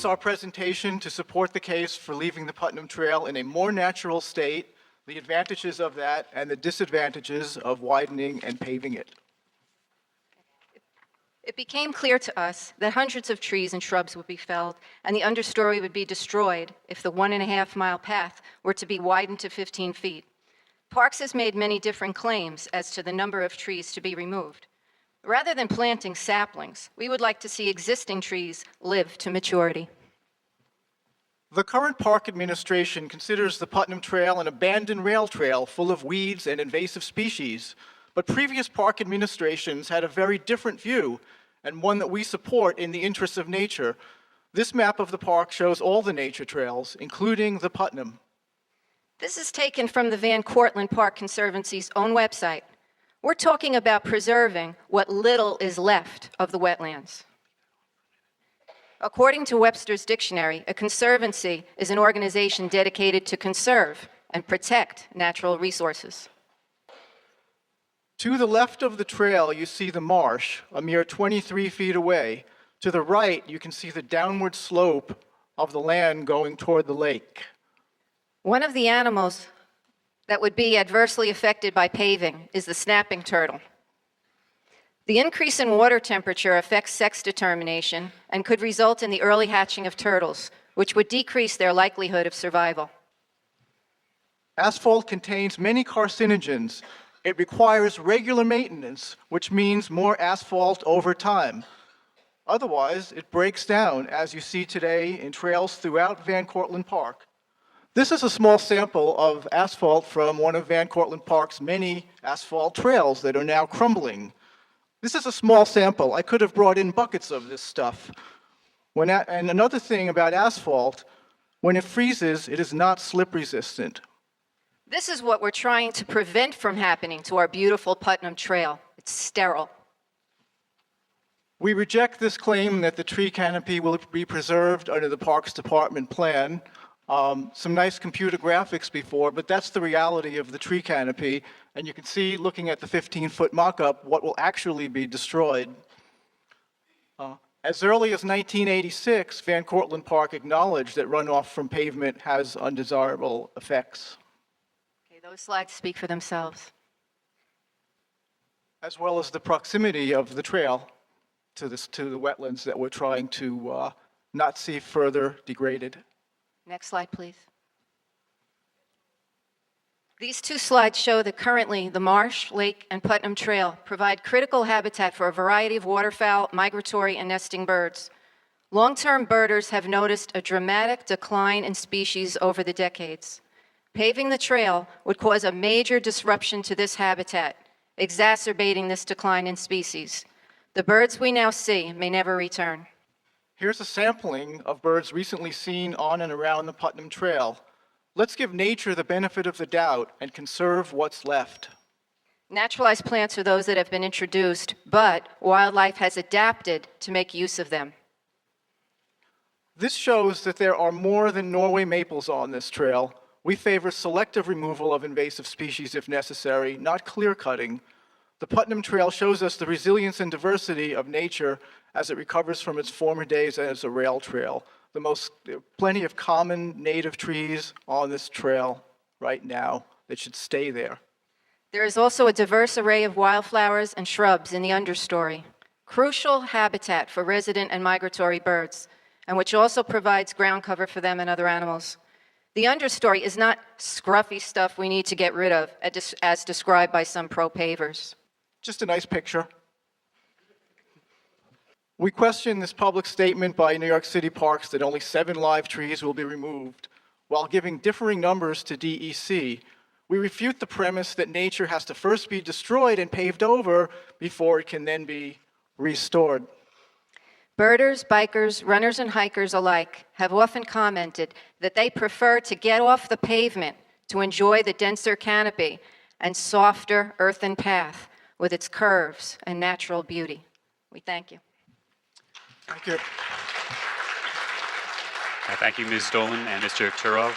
concludes our presentation to support the case for leaving the Putnam Trail in a more natural state, the advantages of that, and the disadvantages of widening and paving it. It became clear to us that hundreds of trees and shrubs would be felled and the understory would be destroyed if the 1.5-mile path were to be widened to 15 feet. Parks has made many different claims as to the number of trees to be removed. Rather than planting saplings, we would like to see existing trees live to maturity. The current park administration considers the Putnam Trail an abandoned rail trail full of weeds and invasive species. But previous park administrations had a very different view, and one that we support in the interests of nature. This map of the park shows all the nature trails, including the Putnam. This is taken from the Van Cortlandt Park Conservancy's own website. We're talking about preserving what little is left of the wetlands. According to Webster's Dictionary, a conservancy is an organization dedicated to conserve and protect natural resources. To the left of the trail, you see the marsh, a mere 23 feet away. To the right, you can see the downward slope of the land going toward the lake. One of the animals that would be adversely affected by paving is the snapping turtle. The increase in water temperature affects sex determination and could result in the early hatching of turtles, which would decrease their likelihood of survival. Asphalt contains many carcinogens. It requires regular maintenance, which means more asphalt over time. Otherwise, it breaks down, as you see today in trails throughout Van Cortlandt Park. This is a small sample of asphalt from one of Van Cortlandt Park's many asphalt trails that are now crumbling. This is a small sample. I could have brought in buckets of this stuff. And another thing about asphalt, when it freezes, it is not slip resistant. This is what we're trying to prevent from happening to our beautiful Putnam Trail. It's sterile. We reject this claim that the tree canopy will be preserved under the Parks Department plan. Some nice computer graphics before, but that's the reality of the tree canopy. And you can see, looking at the 15-foot mock-up, what will actually be destroyed. As early as 1986, Van Cortlandt Park acknowledged that runoff from pavement has undesirable effects. Those slides speak for themselves. As well as the proximity of the trail to the wetlands that we're trying to not see further degraded. Next slide, please. These two slides show that currently the marsh, lake, and Putnam Trail provide critical habitat for a variety of waterfowl, migratory, and nesting birds. Long-term birders have noticed a dramatic decline in species over the decades. Paving the trail would cause a major disruption to this habitat, exacerbating this decline in species. The birds we now see may never return. Here's a sampling of birds recently seen on and around the Putnam Trail. Let's give nature the benefit of the doubt and conserve what's left. Naturalized plants are those that have been introduced, but wildlife has adapted to make use of them. This shows that there are more than Norway maples on this trail. We favor selective removal of invasive species if necessary, not clear-cutting. The Putnam Trail shows us the resilience and diversity of nature as it recovers from its former days as a rail trail. There are plenty of common native trees on this trail right now that should stay there. There is also a diverse array of wildflowers and shrubs in the understory, crucial habitat for resident and migratory birds, and which also provides ground cover for them and other animals. The understory is not scruffy stuff we need to get rid of, as described by some pro-pavers. Just a nice picture. We question this public statement by New York City Parks that only 7 live trees will be removed, while giving differing numbers to DEC. We refute the premise that nature has to first be destroyed and paved over before it can then be restored. Birders, bikers, runners, and hikers alike have often commented that they prefer to get off the pavement to enjoy the denser canopy and softer earthen path with its curves and natural beauty. We thank you. Thank you. Thank you, Ms. Dolan and Mr. Turov.